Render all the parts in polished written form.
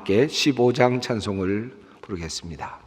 함께 15장 찬송을 부르겠습니다.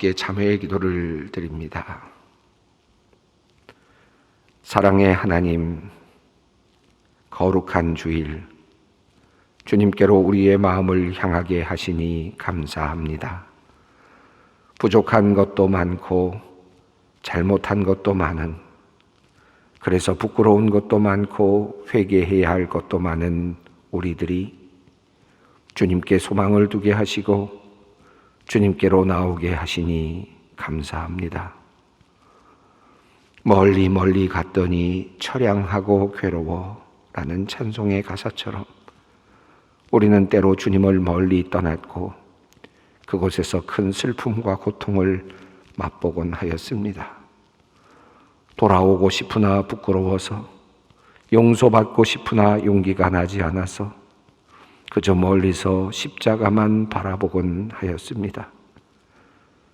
함께 참회의 기도를 드립니다. 사랑의 하나님, 거룩한 주일, 주님께로 우리의 마음을 향하게 하시니 감사합니다. 부족한 것도 많고 잘못한 것도 많은, 그래서 부끄러운 것도 많고 회개해야 할 것도 많은 우리들이 주님께 소망을 두게 하시고 주님께로 나오게 하시니 감사합니다. 멀리 멀리 갔더니 처량하고 괴로워 라는 찬송의 가사처럼 우리는 때로 주님을 멀리 떠났고 그곳에서 큰 슬픔과 고통을 맛보곤 하였습니다. 돌아오고 싶으나 부끄러워서, 용서받고 싶으나 용기가 나지 않아서 그저 멀리서 십자가만 바라보곤 하였습니다.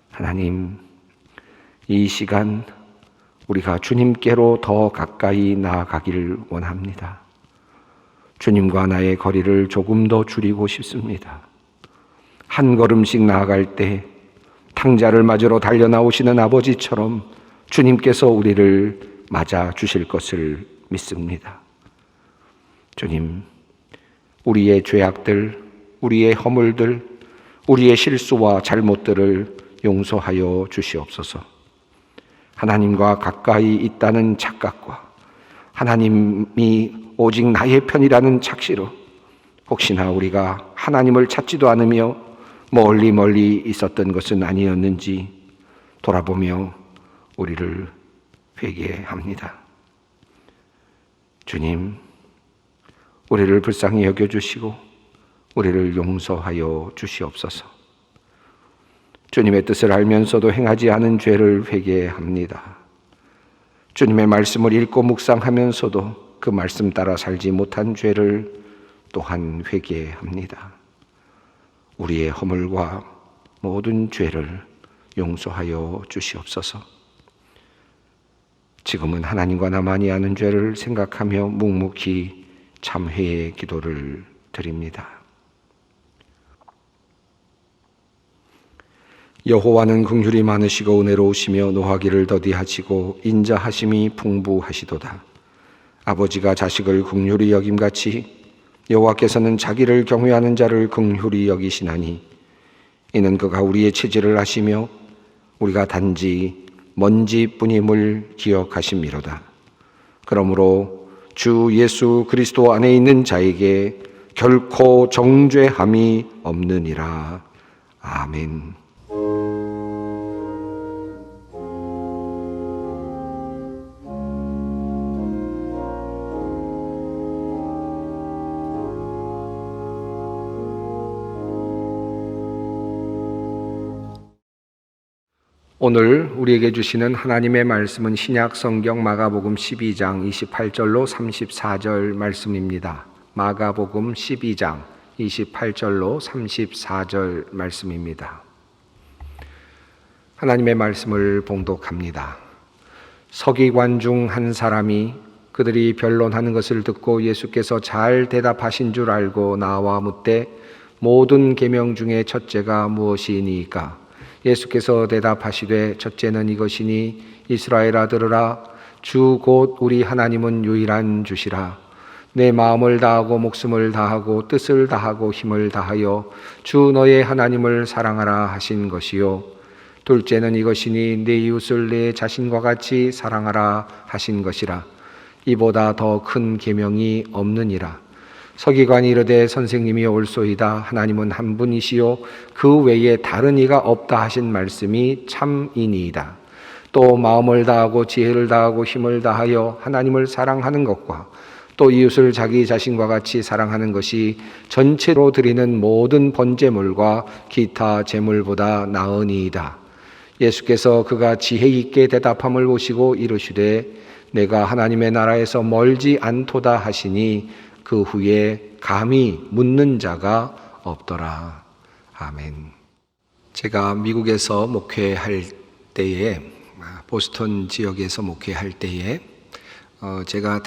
하나님, 이 시간 우리가 주님께로 더 가까이 나아가길 원합니다. 주님과 나의 거리를 조금 더 줄이고 싶습니다. 한 걸음씩 나아갈 때 탕자를 맞으러 달려나오시는 아버지처럼 주님께서 우리를 맞아 주실 것을 믿습니다. 주님, 우리의 죄악들, 우리의 허물들, 우리의 실수와 잘못들을 용서하여 주시옵소서. 하나님과 가까이 있다는 착각과 하나님이 오직 나의 편이라는 착시로 혹시나 우리가 하나님을 찾지도 않으며 멀리 있었던 것은 아니었는지 돌아보며 우리를 회개합니다. 주님, 우리를 불쌍히 여겨주시고 우리를 용서하여 주시옵소서. 주님의 뜻을 알면서도 행하지 않은 죄를 회개합니다. 주님의 말씀을 읽고 묵상하면서도 그 말씀 따라 살지 못한 죄를 또한 회개합니다. 우리의 허물과 모든 죄를 용서하여 주시옵소서. 지금은 하나님과 나만이 아는 죄를 생각하며 묵묵히 참회의 기도를 드립니다. 여호와는 긍휼이 많으시고 은혜로우시며 노하기를 더디하시고 인자하심이 풍부하시도다. 아버지가 자식을 긍휼히 여김같이 여호와께서는 자기를 경외하는 자를 긍휼히 여기시나니 이는 그가 우리의 체질을 아시며 우리가 단지 먼지뿐임을 기억하심이로다. 그러므로 주 예수 그리스도 안에 있는 자에게 결코 정죄함이 없느니라. 아멘. 오늘 우리에게 주시는 하나님의 말씀은 신약 성경 마가복음 12장 28절로 34절 말씀입니다. 마가복음 12장 28절로 34절 말씀입니다. 하나님의 말씀을 봉독합니다. 서기관 중 한 사람이 그들이 변론하는 것을 듣고 예수께서 잘 대답하신 줄 알고 나와 묻되 모든 계명 중에 첫째가 무엇이니까? 예수께서 대답하시되 첫째는 이것이니 이스라엘아 들으라. 주 곧 우리 하나님은 유일한 주시라. 내 마음을 다하고 목숨을 다하고 뜻을 다하고 힘을 다하여 주 너의 하나님을 사랑하라 하신 것이요. 둘째는 이것이니 내 이웃을 내 자신과 같이 사랑하라 하신 것이라. 이보다 더 큰 계명이 없느니라. 서기관이 이르되 선생님이 옳소이다. 하나님은 한 분이시요 그 외에 다른 이가 없다 하신 말씀이 참이니이다. 또 마음을 다하고 지혜를 다하고 힘을 다하여 하나님을 사랑하는 것과 또 이웃을 자기 자신과 같이 사랑하는 것이 전체로 드리는 모든 번제물과 기타 제물보다 나으니이다. 예수께서 그가 지혜 있게 대답함을 보시고 이르시되 내가 하나님의 나라에서 멀지 않도다 하시니 그 후에 감히 묻는 자가 없더라. 아멘. 제가 미국에서 목회할 때에 보스턴 지역에서 목회할 때에 제가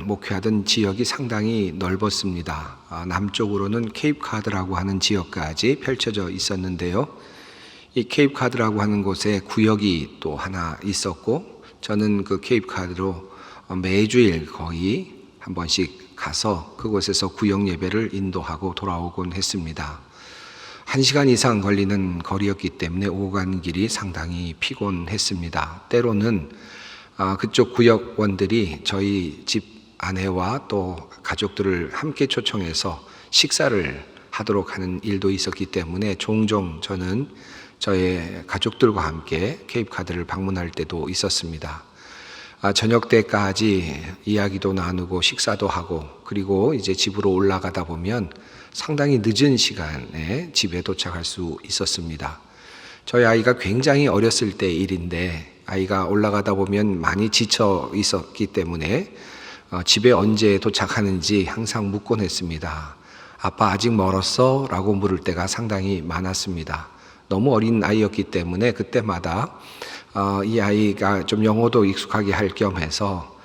목회하던 지역이 상당히 넓었습니다. 남쪽으로는 케이프카드라고 하는 지역까지 펼쳐져 있었는데요. 이 케이프카드라고 하는 곳에 구역이 또 하나 있었고 저는 그 케이프카드로 매주일 거의 한 번씩 가서 그곳에서 구역 예배를 인도하고 돌아오곤 했습니다. 1시간 이상 걸리는 거리였기 때문에 오고 가는 길이 상당히 피곤했습니다. 때로는 그쪽 구역원들이 저희 집 아내와 또 가족들을 함께 초청해서 식사를 하도록 하는 일도 있었기 때문에 종종 저는 저의 가족들과 함께 케이프카드를 방문할 때도 있었습니다. 저녁 때까지 이야기도 나누고 식사도 하고 그리고 이제 집으로 올라가다 보면 상당히 늦은 시간에 집에 도착할 수 있었습니다. 저희 아이가 굉장히 어렸을 때 일인데 아이가 올라가다 보면 많이 지쳐 있었기 때문에 집에 언제 도착하는지 항상 묻곤 했습니다. 아빠 아직 멀었어? 라고 물을 때가 상당히 많았습니다. 너무 어린 아이였기 때문에 그때마다 이 아이가 좀 영어도 익숙하게 할 겸해서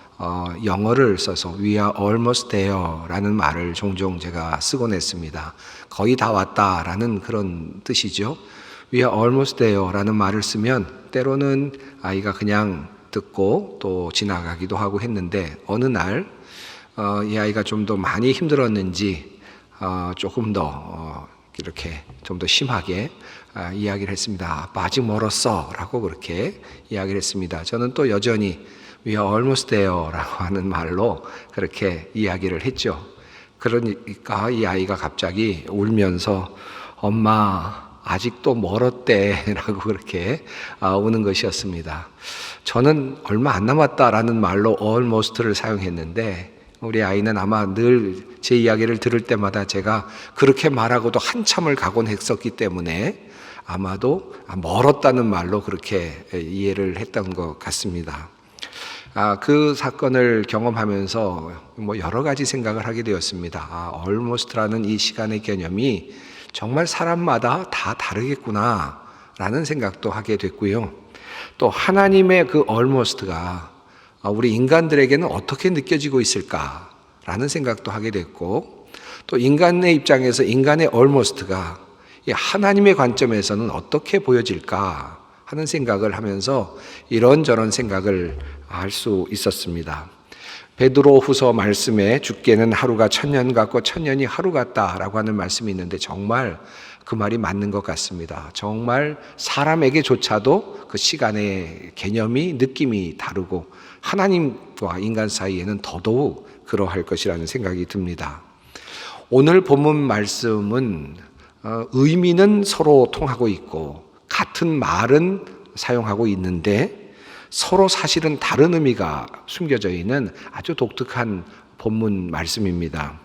영어를 써서 We are almost there 라는 말을 종종 제가 쓰곤 했습니다. 거의 다 왔다 라는 그런 뜻이죠. We are almost there 라는 말을 쓰면 때로는 아이가 그냥 듣고 또 지나가기도 하고 했는데 어느 날 이 아이가 좀 더 많이 힘들었는지 조금 더 이렇게 좀 더 심하게 이야기를 했습니다. 아빠 아직 멀었어 라고 그렇게 이야기를 했습니다. 저는 또 여전히 We are almost there 라고 하는 말로 그렇게 이야기를 했죠. 그러니까 이 아이가 갑자기 울면서 엄마 아직도 멀었대라고 그렇게 오는 것이었습니다. 저는 얼마 안 남았다라는 말로 almost를 사용했는데 우리 아이는 아마 늘 제 이야기를 들을 때마다 제가 그렇게 말하고도 한참을 가곤 했었기 때문에 아마도 멀었다는 말로 그렇게 이해를 했던 것 같습니다. 그 사건을 경험하면서 여러 가지 생각을 하게 되었습니다. almost라는 이 시간의 개념이 정말 사람마다 다 다르겠구나 라는 생각도 하게 됐고요. 또 하나님의 그 almost가 우리 인간들에게는 어떻게 느껴지고 있을까 라는 생각도 하게 됐고, 또 인간의 입장에서 인간의 almost가 하나님의 관점에서는 어떻게 보여질까 하는 생각을 하면서 이런저런 생각을 할 수 있었습니다. 베드로 후서 말씀에 죽게는 하루가 천년 같고 천년이 하루 같다라고 하는 말씀이 있는데 정말 그 말이 맞는 것 같습니다. 정말 사람에게조차도 그 시간의 개념이 느낌이 다르고 하나님과 인간 사이에는 더더욱 그러할 것이라는 생각이 듭니다. 오늘 본문 말씀은 의미는 서로 통하고 있고 같은 말은 사용하고 있는데 서로 사실은 다른 의미가 숨겨져 있는 아주 독특한 본문 말씀입니다.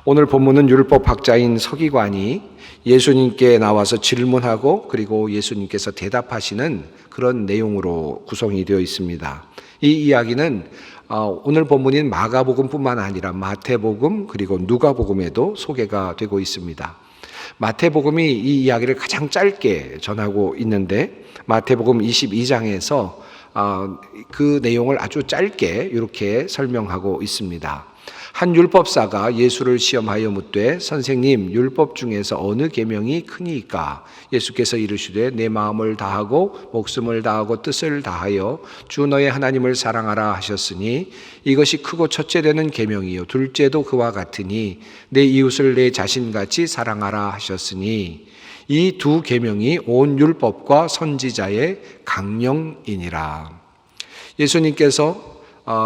오늘 본문은 율법학자인 서기관이 예수님께 나와서 질문하고 그리고 예수님께서 대답하시는 그런 내용으로 구성이 되어 있습니다. 이 이야기는 오늘 본문인 마가복음뿐만 아니라 마태복음 그리고 누가복음에도 소개가 되고 있습니다. 마태복음이 이 이야기를 가장 짧게 전하고 있는데 마태복음 22장에서 그 내용을 아주 짧게 이렇게 설명하고 있습니다. 한 율법사가 예수를 시험하여 묻되 선생님 율법 중에서 어느 계명이 크니까? 예수께서 이르시되 내 마음을 다하고 목숨을 다하고 뜻을 다하여 주 너의 하나님을 사랑하라 하셨으니 이것이 크고 첫째 되는 계명이요 둘째도 그와 같으니 내 이웃을 내 자신같이 사랑하라 하셨으니 이 두 계명이 온 율법과 선지자의 강령이니라. 예수님께서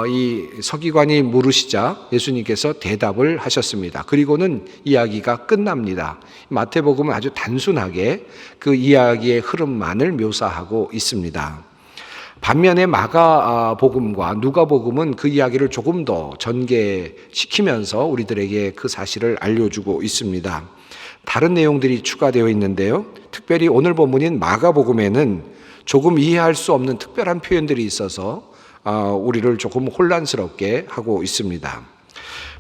이 서기관이 물으시자 예수님께서 대답을 하셨습니다. 그리고는 이야기가 끝납니다. 마태복음은 아주 단순하게 그 이야기의 흐름만을 묘사하고 있습니다. 반면에 마가복음과 누가복음은 그 이야기를 조금 더 전개시키면서 우리들에게 그 사실을 알려주고 있습니다. 다른 내용들이 추가되어 있는데요. 특별히 오늘 본문인 마가복음에는 조금 이해할 수 없는 특별한 표현들이 있어서 우리를 조금 혼란스럽게 하고 있습니다.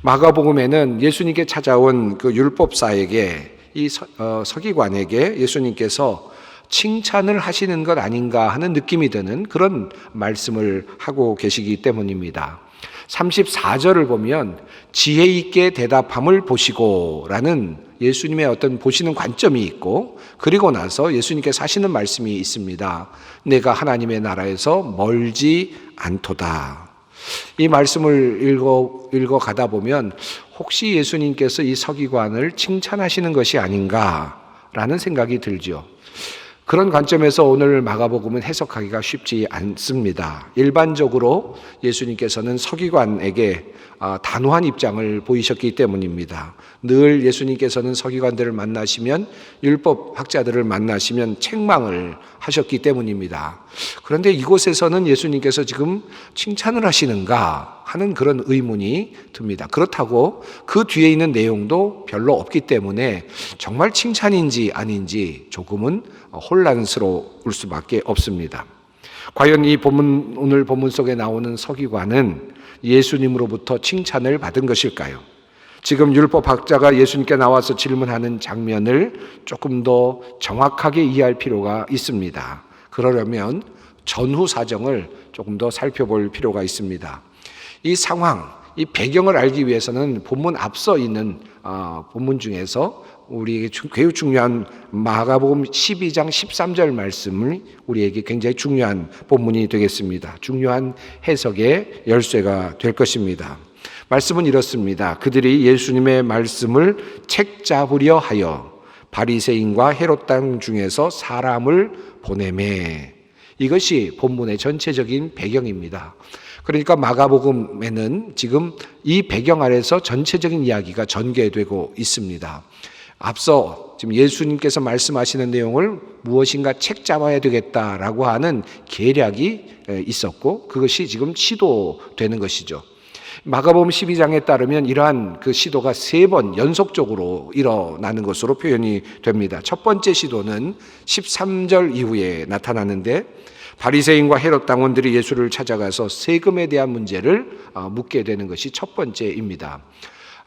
마가복음에는 예수님께 찾아온 그 율법사에게 이 서기관에게 예수님께서 칭찬을 하시는 것 아닌가 하는 느낌이 드는 그런 말씀을 하고 계시기 때문입니다. 34절을 보면 지혜 있게 대답함을 보시고 라는 예수님의 어떤 보시는 관점이 있고 그리고 나서 예수님께서 하시는 말씀이 있습니다. 내가 하나님의 나라에서 멀지 않도다. 이 말씀을 읽어가다 보면 혹시 예수님께서 이 서기관을 칭찬하시는 것이 아닌가라는 생각이 들죠. 그런 관점에서 오늘 마가복음은 해석하기가 쉽지 않습니다. 일반적으로 예수님께서는 서기관에게 단호한 입장을 보이셨기 때문입니다. 늘 예수님께서는 서기관들을 만나시면 율법학자들을 만나시면 책망을 하셨기 때문입니다. 그런데 이곳에서는 예수님께서 지금 칭찬을 하시는가 하는 그런 의문이 듭니다. 그렇다고 그 뒤에 있는 내용도 별로 없기 때문에 정말 칭찬인지 아닌지 조금은 혼란스러울 수밖에 없습니다. 과연 이 오늘 본문 속에 나오는 서기관은 예수님으로부터 칭찬을 받은 것일까요? 지금 율법학자가 예수님께 나와서 질문하는 장면을 조금 더 정확하게 이해할 필요가 있습니다. 그러려면 전후 사정을 조금 더 살펴볼 필요가 있습니다. 이 상황, 이 배경을 알기 위해서는 본문 앞서 있는 본문 중에서 우리에게 매우 중요한 마가복음 12장 13절 말씀을 우리에게 굉장히 중요한 본문이 되겠습니다. 중요한 해석의 열쇠가 될 것입니다. 말씀은 이렇습니다. 그들이 예수님의 말씀을 책잡으려 하여 바리새인과 헤롯 땅 중에서 사람을 보내매. 이것이 본문의 전체적인 배경입니다. 그러니까 마가복음에는 지금 이 배경 아래서 전체적인 이야기가 전개되고 있습니다. 앞서 지금 예수님께서 말씀하시는 내용을 무엇인가 책 잡아야 되겠다라고 하는 계략이 있었고 그것이 지금 시도되는 것이죠. 마가복음 12장에 따르면 이러한 그 시도가 3번 연속적으로 일어나는 것으로 표현이 됩니다. 첫 번째 시도는 13절 이후에 나타나는데 바리새인과 헤롯 당원들이 예수를 찾아가서 세금에 대한 문제를 묻게 되는 것이 첫 번째입니다.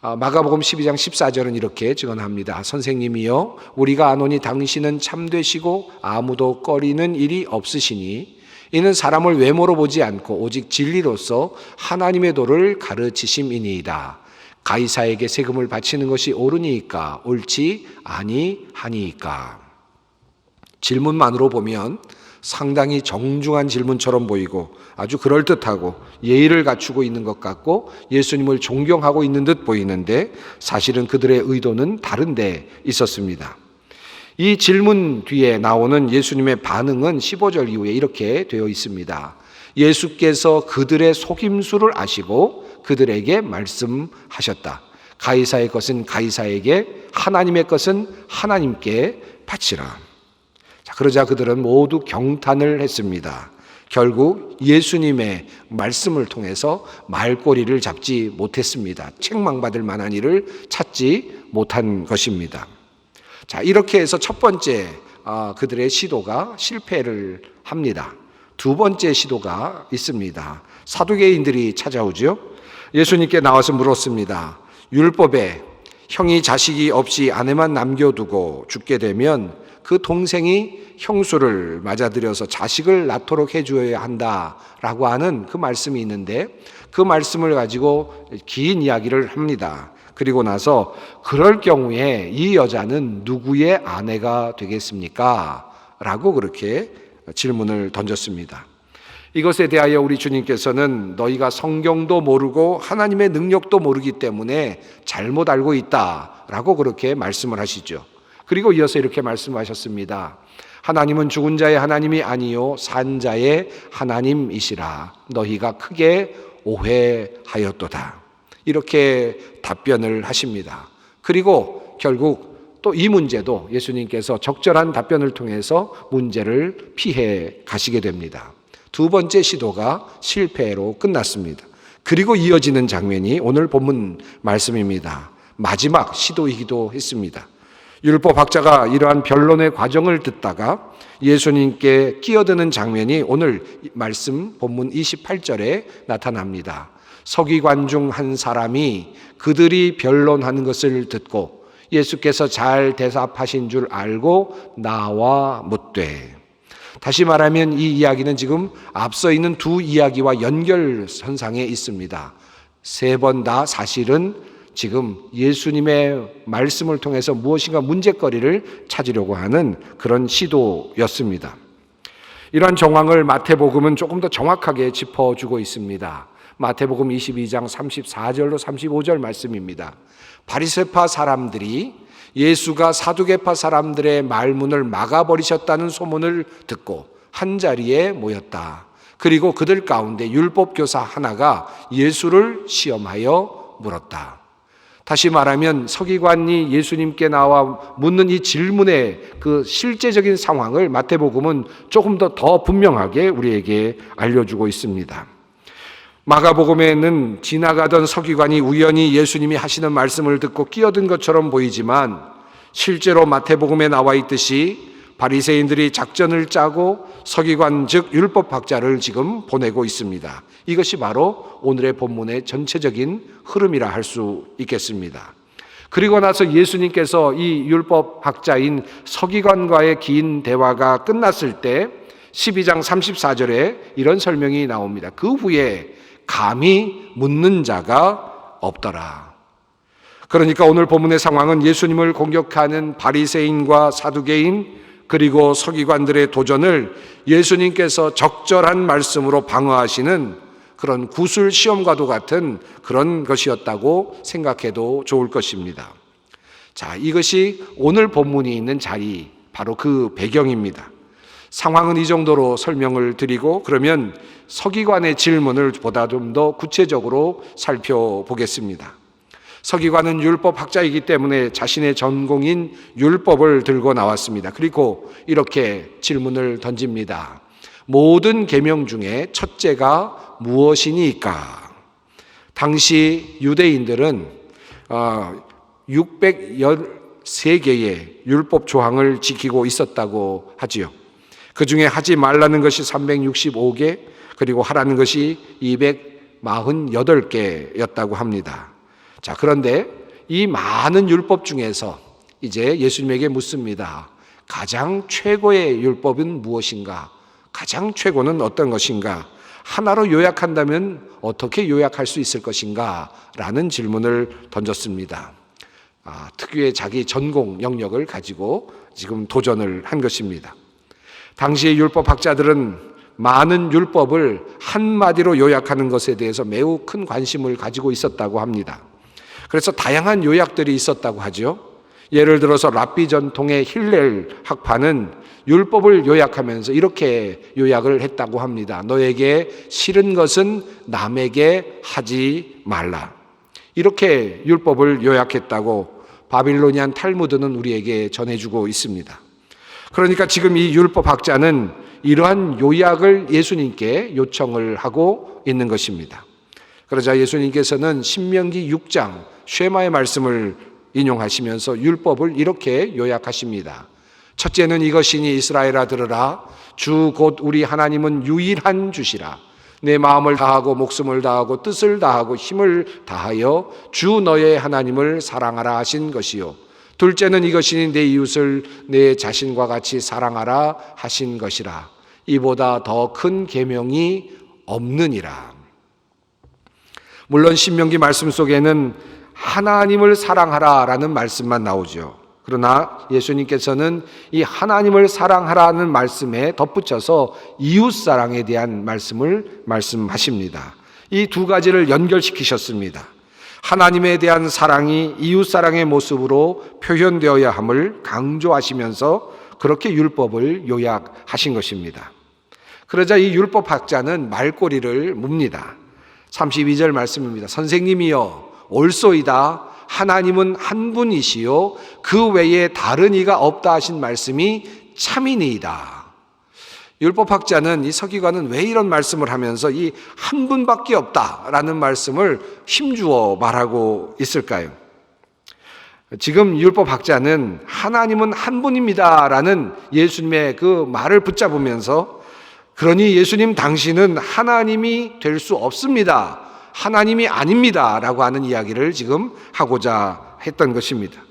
마가복음 12장 14절은 이렇게 증언합니다. 선생님이여 우리가 아노니 당신은 참되시고 아무도 꺼리는 일이 없으시니 이는 사람을 외모로 보지 않고 오직 진리로서 하나님의 도를 가르치심이니이다. 가이사에게 세금을 바치는 것이 옳으니까 옳지 아니하니까. 질문만으로 보면 상당히 정중한 질문처럼 보이고 아주 그럴듯하고 예의를 갖추고 있는 것 같고 예수님을 존경하고 있는 듯 보이는데 사실은 그들의 의도는 다른 데 있었습니다. 이 질문 뒤에 나오는 예수님의 반응은 15절 이후에 이렇게 되어 있습니다. 예수께서 그들의 속임수를 아시고 그들에게 말씀하셨다. 가이사의 것은 가이사에게, 하나님의 것은 하나님께 바치라. 자, 그러자 그들은 모두 경탄을 했습니다. 결국 예수님의 말씀을 통해서 말꼬리를 잡지 못했습니다. 책망받을 만한 일을 찾지 못한 것입니다. 자, 이렇게 해서 첫 번째 그들의 시도가 실패를 합니다. 두 번째 시도가 있습니다. 사두개인들이 찾아오죠. 예수님께 나와서 물었습니다. 율법에 형이 자식이 없이 아내만 남겨두고 죽게 되면 그 동생이 형수를 맞아들여서 자식을 낳도록 해줘야 한다라고 하는 그 말씀이 있는데 그 말씀을 가지고 긴 이야기를 합니다. 그리고 나서 그럴 경우에 이 여자는 누구의 아내가 되겠습니까? 라고 그렇게 질문을 던졌습니다. 이것에 대하여 우리 주님께서는 너희가 성경도 모르고 하나님의 능력도 모르기 때문에 잘못 알고 있다라고 그렇게 말씀을 하시죠. 그리고 이어서 이렇게 말씀하셨습니다. 하나님은 죽은 자의 하나님이 아니요 산 자의 하나님이시라. 너희가 크게 오해하였도다. 이렇게 답변을 하십니다. 그리고 결국 또 이 문제도 예수님께서 적절한 답변을 통해서 문제를 피해 가시게 됩니다. 두 번째 시도가 실패로 끝났습니다. 그리고 이어지는 장면이 오늘 본문 말씀입니다. 마지막 시도이기도 했습니다. 율법학자가 이러한 변론의 과정을 듣다가 예수님께 끼어드는 장면이 오늘 말씀 본문 28절에 나타납니다. 서기관 중 한 사람이 그들이 변론하는 것을 듣고 예수께서 잘 대답하신 줄 알고 나와 묻되. 다시 말하면 이 이야기는 지금 앞서 있는 두 이야기와 연결선상에 있습니다. 세 번 다 사실은 지금 예수님의 말씀을 통해서 무엇인가 문제거리를 찾으려고 하는 그런 시도였습니다. 이러한 정황을 마태복음은 조금 더 정확하게 짚어주고 있습니다. 마태복음 22장 34절로 35절 말씀입니다. 바리새파 사람들이 예수가 사두개파 사람들의 말문을 막아버리셨다는 소문을 듣고 한자리에 모였다. 그리고 그들 가운데 율법교사 하나가 예수를 시험하여 물었다. 다시 말하면 서기관이 예수님께 나와 묻는 이 질문의 그 실제적인 상황을 마태복음은 조금 더 분명하게 우리에게 알려주고 있습니다. 마가복음에는 지나가던 서기관이 우연히 예수님이 하시는 말씀을 듣고 끼어든 것처럼 보이지만 실제로 마태복음에 나와 있듯이 바리새인들이 작전을 짜고 서기관 즉 율법학자를 지금 보내고 있습니다. 이것이 바로 오늘의 본문의 전체적인 흐름이라 할 수 있겠습니다. 그리고 나서 예수님께서 이 율법학자인 서기관과의 긴 대화가 끝났을 때 12장 34절에 이런 설명이 나옵니다. 그 후에 감히 묻는 자가 없더라. 그러니까 오늘 본문의 상황은 예수님을 공격하는 바리새인과 사두개인 그리고 서기관들의 도전을 예수님께서 적절한 말씀으로 방어하시는 그런 구술 시험과도 같은 그런 것이었다고 생각해도 좋을 것입니다. 자, 이것이 오늘 본문이 있는 자리, 바로 그 배경입니다. 상황은 이 정도로 설명을 드리고 그러면 서기관의 질문을 보다 좀 더 구체적으로 살펴보겠습니다. 서기관은 율법학자이기 때문에 자신의 전공인 율법을 들고 나왔습니다. 그리고 이렇게 질문을 던집니다. 모든 계명 중에 첫째가 무엇이니까? 당시 유대인들은 613개의 율법 조항을 지키고 있었다고 하지요. 그 중에 하지 말라는 것이 365개, 그리고 하라는 것이 248개였다고 합니다. 자, 그런데 이 많은 율법 중에서 이제 예수님에게 묻습니다. 가장 최고의 율법은 무엇인가? 가장 최고는 어떤 것인가? 하나로 요약한다면 어떻게 요약할 수 있을 것인가? 라는 질문을 던졌습니다. 특유의 자기 전공 영역을 가지고 지금 도전을 한 것입니다. 당시의 율법학자들은 많은 율법을 한마디로 요약하는 것에 대해서 매우 큰 관심을 가지고 있었다고 합니다. 그래서 다양한 요약들이 있었다고 하죠. 예를 들어서 랍비 전통의 힐렐 학파는 율법을 요약하면서 이렇게 요약을 했다고 합니다. 너에게 싫은 것은 남에게 하지 말라. 이렇게 율법을 요약했다고 바빌로니안 탈무드는 우리에게 전해주고 있습니다. 그러니까 지금 이 율법학자는 이러한 요약을 예수님께 요청을 하고 있는 것입니다. 그러자 예수님께서는 신명기 6장 쉐마의 말씀을 인용하시면서 율법을 이렇게 요약하십니다. 첫째는 이것이니 이스라엘아 들으라. 주 곧 우리 하나님은 유일한 주시라. 내 마음을 다하고 목숨을 다하고 뜻을 다하고 힘을 다하여 주 너의 하나님을 사랑하라 하신 것이요. 둘째는 이것이니 내 이웃을 내 자신과 같이 사랑하라 하신 것이라. 이보다 더 큰 계명이 없느니라. 물론 신명기 말씀 속에는 하나님을 사랑하라라는 말씀만 나오죠. 그러나 예수님께서는 이 하나님을 사랑하라는 말씀에 덧붙여서 이웃사랑에 대한 말씀을 말씀하십니다. 이 두 가지를 연결시키셨습니다. 하나님에 대한 사랑이 이웃사랑의 모습으로 표현되어야 함을 강조하시면서 그렇게 율법을 요약하신 것입니다. 그러자 이 율법학자는 말꼬리를 묻니다. 32절 말씀입니다. 선생님이여 옳소이다. 하나님은 한 분이시요 그 외에 다른 이가 없다 하신 말씀이 참이니이다. 율법학자는 이 서기관은 왜 이런 말씀을 하면서 이 한 분밖에 없다라는 말씀을 힘주어 말하고 있을까요? 지금 율법학자는 하나님은 한 분입니다라는 예수님의 그 말을 붙잡으면서 그러니 예수님 당신은 하나님이 될 수 없습니다. 하나님이 아닙니다. 라고 하는 이야기를 지금 하고자 했던 것입니다.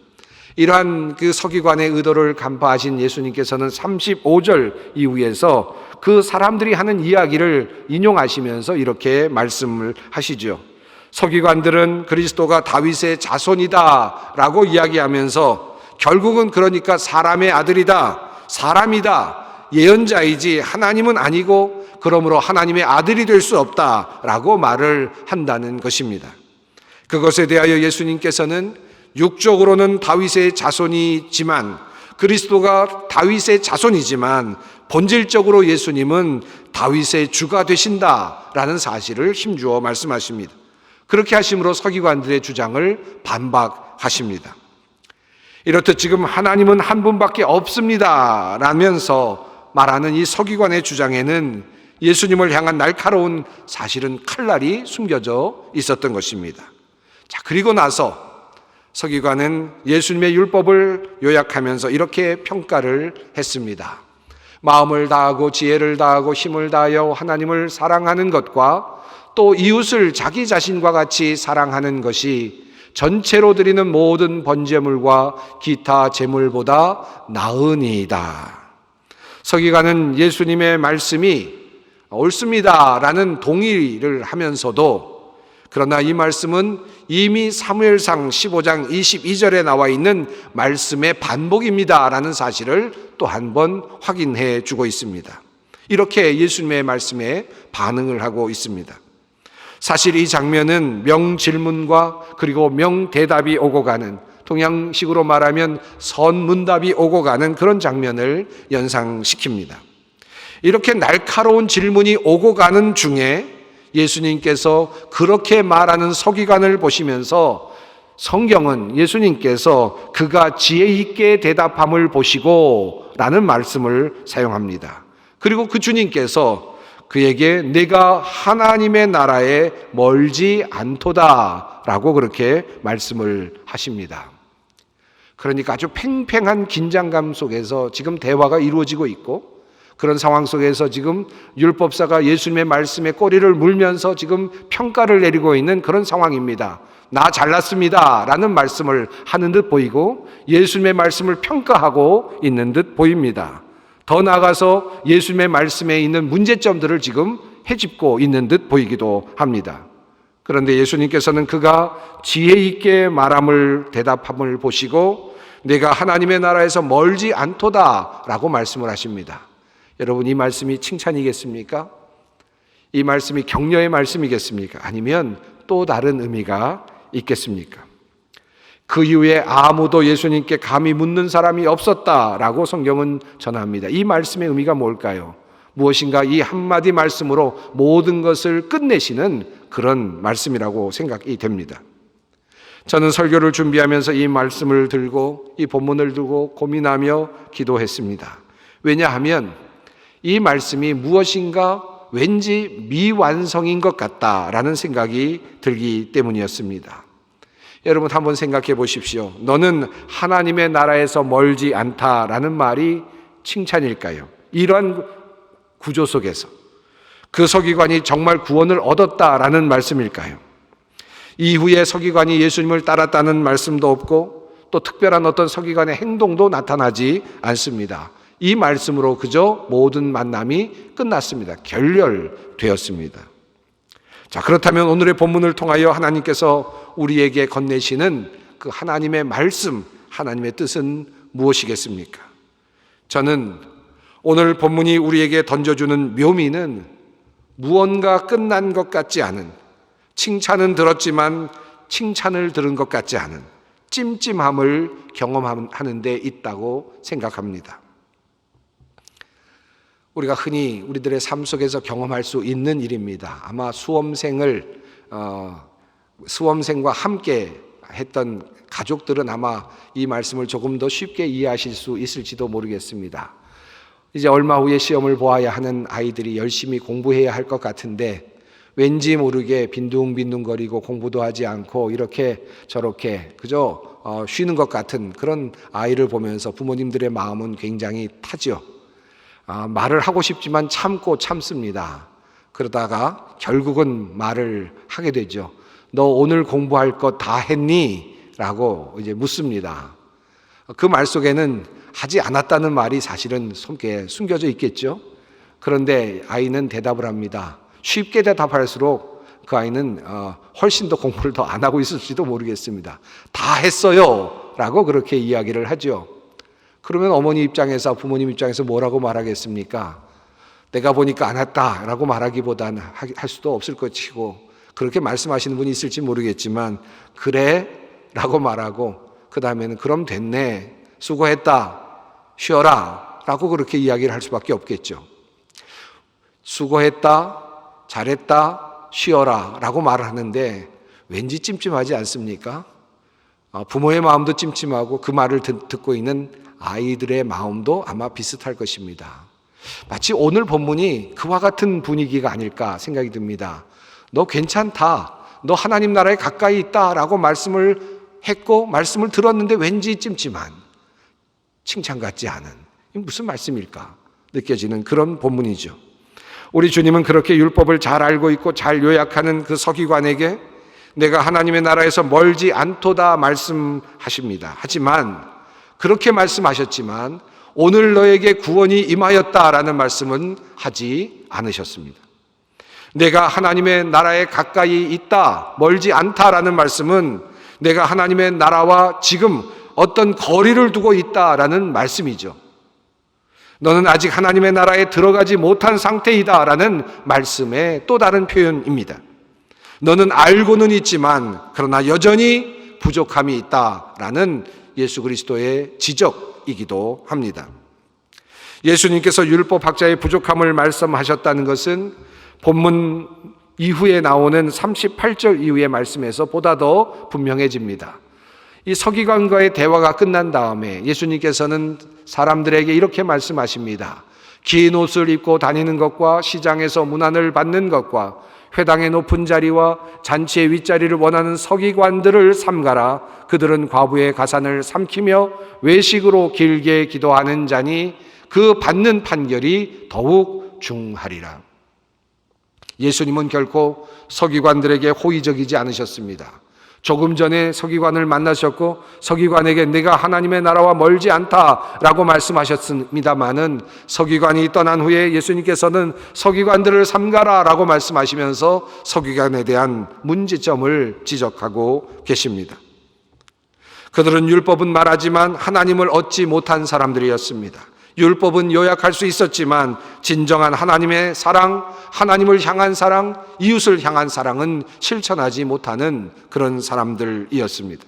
이러한 그 서기관의 의도를 간파하신 예수님께서는 35절 이후에서 그 사람들이 하는 이야기를 인용하시면서 이렇게 말씀을 하시죠. 서기관들은 그리스도가 다윗의 자손이다 라고 이야기하면서 결국은 그러니까 사람의 아들이다, 사람이다, 예언자이지 하나님은 아니고 그러므로 하나님의 아들이 될 수 없다라고 말을 한다는 것입니다. 그것에 대하여 예수님께서는 육적으로는 다윗의 자손이지만 그리스도가 다윗의 자손이지만 본질적으로 예수님은 다윗의 주가 되신다라는 사실을 힘주어 말씀하십니다. 그렇게 하심으로 서기관들의 주장을 반박하십니다. 이렇듯 지금 하나님은 한 분밖에 없습니다 라면서 말하는 이 서기관의 주장에는 예수님을 향한 날카로운 사실은 칼날이 숨겨져 있었던 것입니다. 자, 그리고 나서 서기관은 예수님의 율법을 요약하면서 이렇게 평가를 했습니다. 마음을 다하고 지혜를 다하고 힘을 다하여 하나님을 사랑하는 것과 또 이웃을 자기 자신과 같이 사랑하는 것이 전체로 드리는 모든 번제물과 기타 제물보다 나으니이다. 서기관은 예수님의 말씀이 옳습니다라는 동의를 하면서도 그러나 이 말씀은 이미 사무엘상 15장 22절에 나와 있는 말씀의 반복입니다라는 사실을 또 한 번 확인해 주고 있습니다. 이렇게 예수님의 말씀에 반응을 하고 있습니다. 사실 이 장면은 명질문과 그리고 명대답이 오고 가는, 동양식으로 말하면 선문답이 오고 가는 그런 장면을 연상시킵니다. 이렇게 날카로운 질문이 오고 가는 중에 예수님께서 그렇게 말하는 서기관을 보시면서 성경은 예수님께서 그가 지혜 있게 대답함을 보시고 라는 말씀을 사용합니다. 그리고 그 주님께서 그에게 내가 하나님의 나라에 멀지 않도다 라고 그렇게 말씀을 하십니다. 그러니까 아주 팽팽한 긴장감 속에서 지금 대화가 이루어지고 있고, 그런 상황 속에서 지금 율법사가 예수님의 말씀에 꼬리를 물면서 지금 평가를 내리고 있는 그런 상황입니다. 나 잘났습니다 라는 말씀을 하는 듯 보이고, 예수님의 말씀을 평가하고 있는 듯 보입니다. 더 나아가서 예수님의 말씀에 있는 문제점들을 지금 헤집고 있는 듯 보이기도 합니다. 그런데 예수님께서는 그가 지혜 있게 말함을 대답함을 보시고 내가 하나님의 나라에서 멀지 않도다 라고 말씀을 하십니다. 여러분, 이 말씀이 칭찬이겠습니까? 이 말씀이 격려의 말씀이겠습니까? 아니면 또 다른 의미가 있겠습니까? 그 이후에 아무도 예수님께 감히 묻는 사람이 없었다라고 성경은 전합니다. 이 말씀의 의미가 뭘까요? 무엇인가 이 한마디 말씀으로 모든 것을 끝내시는 그런 말씀이라고 생각이 됩니다. 저는 설교를 준비하면서 이 말씀을 들고 이 본문을 두고 고민하며 기도했습니다. 왜냐하면 이 말씀이 무엇인가 왠지 미완성인 것 같다라는 생각이 들기 때문이었습니다. 여러분, 한번 생각해 보십시오. 너는 하나님의 나라에서 멀지 않다라는 말이 칭찬일까요? 이러한 구조 속에서 그 서기관이 정말 구원을 얻었다라는 말씀일까요? 이후에 서기관이 예수님을 따랐다는 말씀도 없고 또 특별한 어떤 서기관의 행동도 나타나지 않습니다. 이 말씀으로 그저 모든 만남이 끝났습니다. 결렬되었습니다. 자, 그렇다면 오늘의 본문을 통하여 하나님께서 우리에게 건네시는 그 하나님의 말씀, 하나님의 뜻은 무엇이겠습니까? 저는 오늘 본문이 우리에게 던져주는 묘미는 무언가 끝난 것 같지 않은, 칭찬은 들었지만 칭찬을 들은 것 같지 않은 찜찜함을 경험하는 데 있다고 생각합니다. 우리가 흔히 우리들의 삶 속에서 경험할 수 있는 일입니다. 아마 수험생과 함께 했던 가족들은 아마 이 말씀을 조금 더 쉽게 이해하실 수 있을지도 모르겠습니다. 이제 얼마 후에 시험을 보아야 하는 아이들이 열심히 공부해야 할 것 같은데 왠지 모르게 빈둥빈둥거리고 공부도 하지 않고 이렇게 저렇게 그저 쉬는 것 같은 그런 아이를 보면서 부모님들의 마음은 굉장히 타죠. 말을 하고 싶지만 참고 참습니다. 그러다가 결국은 말을 하게 되죠. 너 오늘 공부할 거 다 했니? 라고 이제 묻습니다. 그 말 속에는 하지 않았다는 말이 사실은 속에 숨겨져 있겠죠. 그런데 아이는 대답을 합니다. 쉽게 대답할수록 그 아이는 훨씬 더 공부를 더 안 하고 있을지도 모르겠습니다. 다 했어요 라고 그렇게 이야기를 하죠. 그러면 어머니 입장에서, 부모님 입장에서 뭐라고 말하겠습니까? 내가 보니까 안 했다라고 말하기보다는 할 수도 없을 것이고, 그렇게 말씀하시는 분이 있을지 모르겠지만 그래 라고 말하고 그 다음에는 그럼 됐네, 수고했다, 쉬어라 라고 그렇게 이야기를 할 수밖에 없겠죠. 수고했다, 잘했다, 쉬어라 라고 말을 하는데 왠지 찜찜하지 않습니까? 부모의 마음도 찜찜하고 그 말을 듣고 있는 아이들의 마음도 아마 비슷할 것입니다. 마치 오늘 본문이 그와 같은 분위기가 아닐까 생각이 듭니다. 너 괜찮다, 너 하나님 나라에 가까이 있다 라고 말씀을 했고 말씀을 들었는데 왠지 찜찜한, 칭찬 같지 않은, 이게 무슨 말씀일까 느껴지는 그런 본문이죠. 우리 주님은 그렇게 율법을 잘 알고 있고 잘 요약하는 그 서기관에게 내가 하나님의 나라에서 멀지 않도다 말씀하십니다. 하지만 그렇게 말씀하셨지만 오늘 너에게 구원이 임하였다라는 말씀은 하지 않으셨습니다. 내가 하나님의 나라에 가까이 있다, 멀지 않다라는 말씀은 내가 하나님의 나라와 지금 어떤 거리를 두고 있다라는 말씀이죠. 너는 아직 하나님의 나라에 들어가지 못한 상태이다라는 말씀의 또 다른 표현입니다. 너는 알고는 있지만 그러나 여전히 부족함이 있다라는 예수 그리스도의 지적이기도 합니다. 예수님께서 율법학자의 부족함을 말씀하셨다는 것은 본문 이후에 나오는 38절 이후의 말씀에서 보다 더 분명해집니다. 이 서기관과의 대화가 끝난 다음에 예수님께서는 사람들에게 이렇게 말씀하십니다. 긴 옷을 입고 다니는 것과 시장에서 문안을 받는 것과 회당의 높은 자리와 잔치의 윗자리를 원하는 서기관들을 삼가라. 그들은 과부의 가산을 삼키며 외식으로 길게 기도하는 자니 그 받는 판결이 더욱 중하리라. 예수님은 결코 서기관들에게 호의적이지 않으셨습니다. 조금 전에 서기관을 만나셨고 서기관에게 내가 하나님의 나라와 멀지 않다라고 말씀하셨습니다마는 서기관이 떠난 후에 예수님께서는 서기관들을 삼가라라고 말씀하시면서 서기관에 대한 문제점을 지적하고 계십니다. 그들은 율법은 말하지만 하나님을 얻지 못한 사람들이었습니다. 율법은 요약할 수 있었지만 진정한 하나님의 사랑, 하나님을 향한 사랑, 이웃을 향한 사랑은 실천하지 못하는 그런 사람들이었습니다.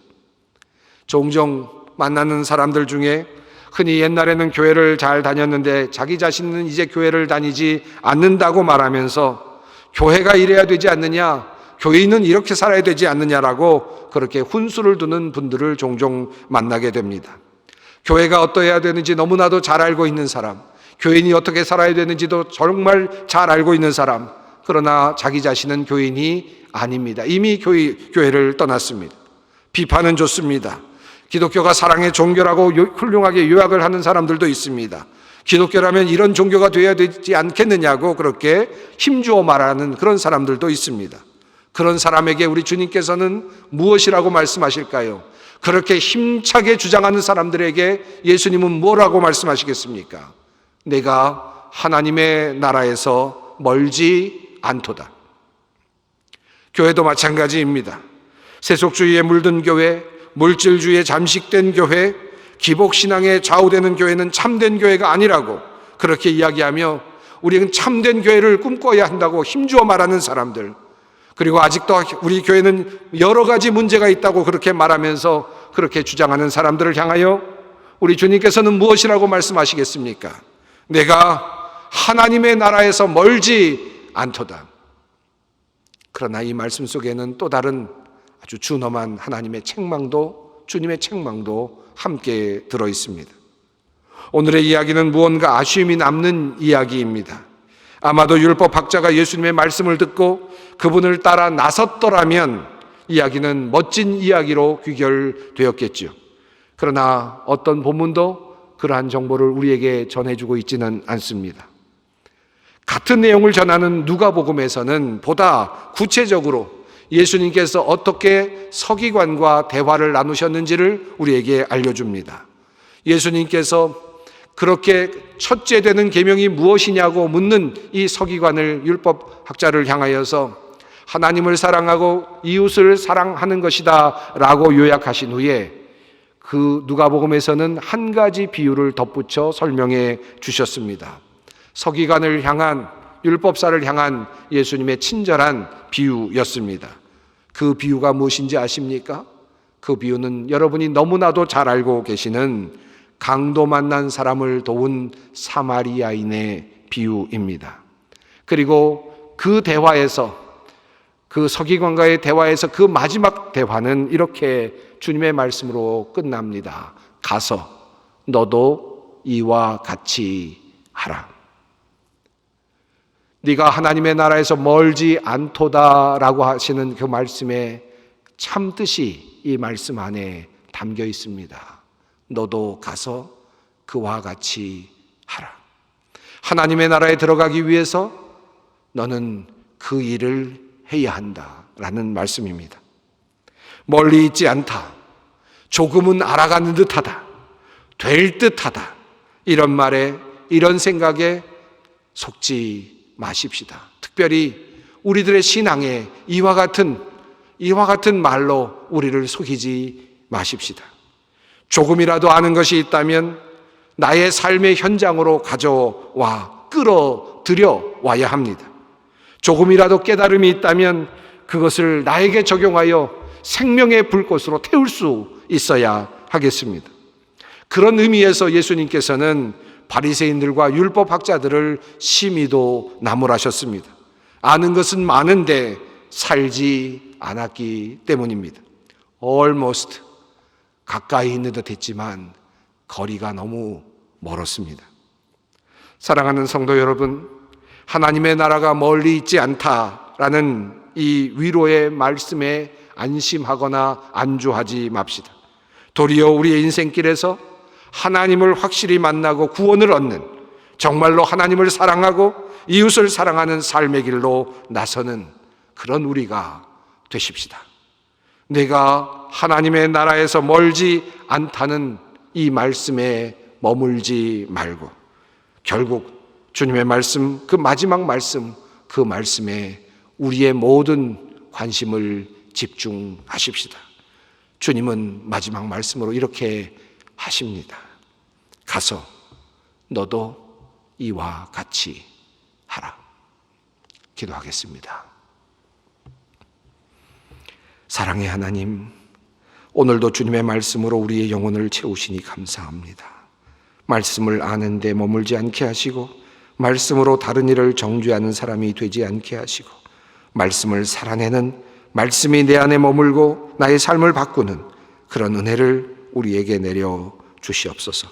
종종 만나는 사람들 중에 흔히 옛날에는 교회를 잘 다녔는데 자기 자신은 이제 교회를 다니지 않는다고 말하면서 교회가 이래야 되지 않느냐, 교인은 이렇게 살아야 되지 않느냐라고 그렇게 훈수를 두는 분들을 종종 만나게 됩니다. 교회가 어떠해야 되는지 너무나도 잘 알고 있는 사람, 교인이 어떻게 살아야 되는지도 정말 잘 알고 있는 사람, 그러나 자기 자신은 교인이 아닙니다. 이미 교회를 떠났습니다. 비판은 좋습니다. 기독교가 사랑의 종교라고 훌륭하게 요약을 하는 사람들도 있습니다. 기독교라면 이런 종교가 되어야 되지 않겠느냐고 그렇게 힘주어 말하는 그런 사람들도 있습니다. 그런 사람에게 우리 주님께서는 무엇이라고 말씀하실까요? 그렇게 힘차게 주장하는 사람들에게 예수님은 뭐라고 말씀하시겠습니까? 내가 하나님의 나라에서 멀지 않도다. 교회도 마찬가지입니다. 세속주의에 물든 교회, 물질주의에 잠식된 교회, 기복신앙에 좌우되는 교회는 참된 교회가 아니라고 그렇게 이야기하며 우리는 참된 교회를 꿈꿔야 한다고 힘주어 말하는 사람들, 그리고 아직도 우리 교회는 여러 가지 문제가 있다고 그렇게 말하면서 그렇게 주장하는 사람들을 향하여 우리 주님께서는 무엇이라고 말씀하시겠습니까? 내가 하나님의 나라에서 멀지 않도다. 그러나 이 말씀 속에는 또 다른 아주 준엄한 하나님의 책망도, 주님의 책망도 함께 들어 있습니다. 오늘의 이야기는 무언가 아쉬움이 남는 이야기입니다. 아마도 율법학자가 예수님의 말씀을 듣고 그분을 따라 나섰더라면 이야기는 멋진 이야기로 귀결되었겠죠. 그러나 어떤 본문도 그러한 정보를 우리에게 전해주고 있지는 않습니다. 같은 내용을 전하는 누가복음에서는 보다 구체적으로 예수님께서 어떻게 서기관과 대화를 나누셨는지를 우리에게 알려줍니다. 예수님께서 그렇게 첫째 되는 계명이 무엇이냐고 묻는 이 서기관을, 율법학자를 향하여서 하나님을 사랑하고 이웃을 사랑하는 것이다 라고 요약하신 후에 그 누가복음에서는 한 가지 비유를 덧붙여 설명해 주셨습니다. 서기관을 향한, 율법사를 향한 예수님의 친절한 비유였습니다. 그 비유가 무엇인지 아십니까? 그 비유는 여러분이 너무나도 잘 알고 계시는 강도 만난 사람을 도운 사마리아인의 비유입니다. 그리고 그 대화에서, 그 서기관과의 대화에서 그 마지막 대화는 이렇게 주님의 말씀으로 끝납니다. 가서 너도 이와 같이 하라. 네가 하나님의 나라에서 멀지 않도다라고 하시는 그 말씀에 참 뜻이 이 말씀 안에 담겨 있습니다. 너도 가서 그와 같이 하라. 하나님의 나라에 들어가기 위해서 너는 그 일을 해야 한다라는 말씀입니다. 멀리 있지 않다, 조금은 알아가는 듯하다, 될 듯하다, 이런 말에, 이런 생각에 속지 마십시다. 특별히 우리들의 신앙에 이와 같은 말로 우리를 속이지 마십시다. 조금이라도 아는 것이 있다면 나의 삶의 현장으로 가져와 끌어들여 와야 합니다. 조금이라도 깨달음이 있다면 그것을 나에게 적용하여 생명의 불꽃으로 태울 수 있어야 하겠습니다. 그런 의미에서 예수님께서는 바리새인들과 율법학자들을 심히도 나무라셨습니다. 아는 것은 많은데 살지 않았기 때문입니다. Almost 가까이 있는 듯 했지만 거리가 너무 멀었습니다. 사랑하는 성도 여러분, 하나님의 나라가 멀리 있지 않다라는 이 위로의 말씀에 안심하거나 안주하지 맙시다. 도리어 우리의 인생길에서 하나님을 확실히 만나고 구원을 얻는, 정말로 하나님을 사랑하고 이웃을 사랑하는 삶의 길로 나서는 그런 우리가 되십시다. 내가 하나님의 나라에서 멀지 않다는 이 말씀에 머물지 말고 결국 주님의 말씀, 그 마지막 말씀, 그 말씀에 우리의 모든 관심을 집중하십시다. 주님은 마지막 말씀으로 이렇게 하십니다. 가서 너도 이와 같이 하라. 기도하겠습니다. 사랑의 하나님, 오늘도 주님의 말씀으로 우리의 영혼을 채우시니 감사합니다. 말씀을 아는 데 머물지 않게 하시고 말씀으로 다른 일을 정죄하는 사람이 되지 않게 하시고 말씀을 살아내는, 말씀이 내 안에 머물고 나의 삶을 바꾸는 그런 은혜를 우리에게 내려 주시옵소서.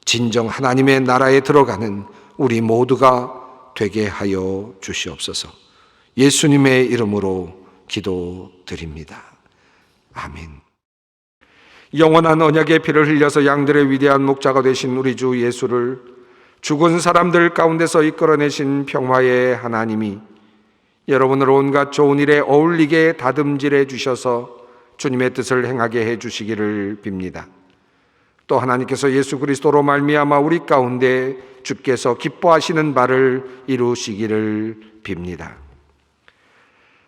진정 하나님의 나라에 들어가는 우리 모두가 되게 하여 주시옵소서. 예수님의 이름으로 기도드립니다. 아멘. 영원한 언약의 피를 흘려서 양들의 위대한 목자가 되신 우리 주 예수를 죽은 사람들 가운데서 이끌어내신 평화의 하나님이 여러분을 온갖 좋은 일에 어울리게 다듬질해 주셔서 주님의 뜻을 행하게 해 주시기를 빕니다. 또 하나님께서 예수 그리스도로 말미암아 우리 가운데 주께서 기뻐하시는 바를 이루시기를 빕니다.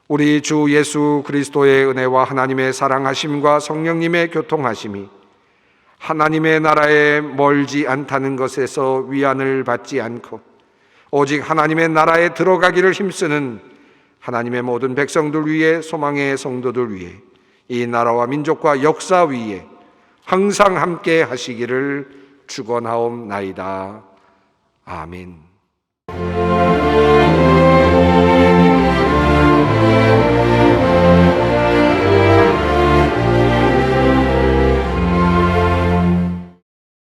우리 주 예수 그리스도의 은혜와 하나님의 사랑하심과 성령님의 교통하심이 하나님의 나라에 멀지 않다는 것에서 위안을 받지 않고 오직 하나님의 나라에 들어가기를 힘쓰는 하나님의 모든 백성들 위해, 소망의 성도들 위해, 이 나라와 민족과 역사 위에 항상 함께 하시기를 축원하옵나이다. 아멘.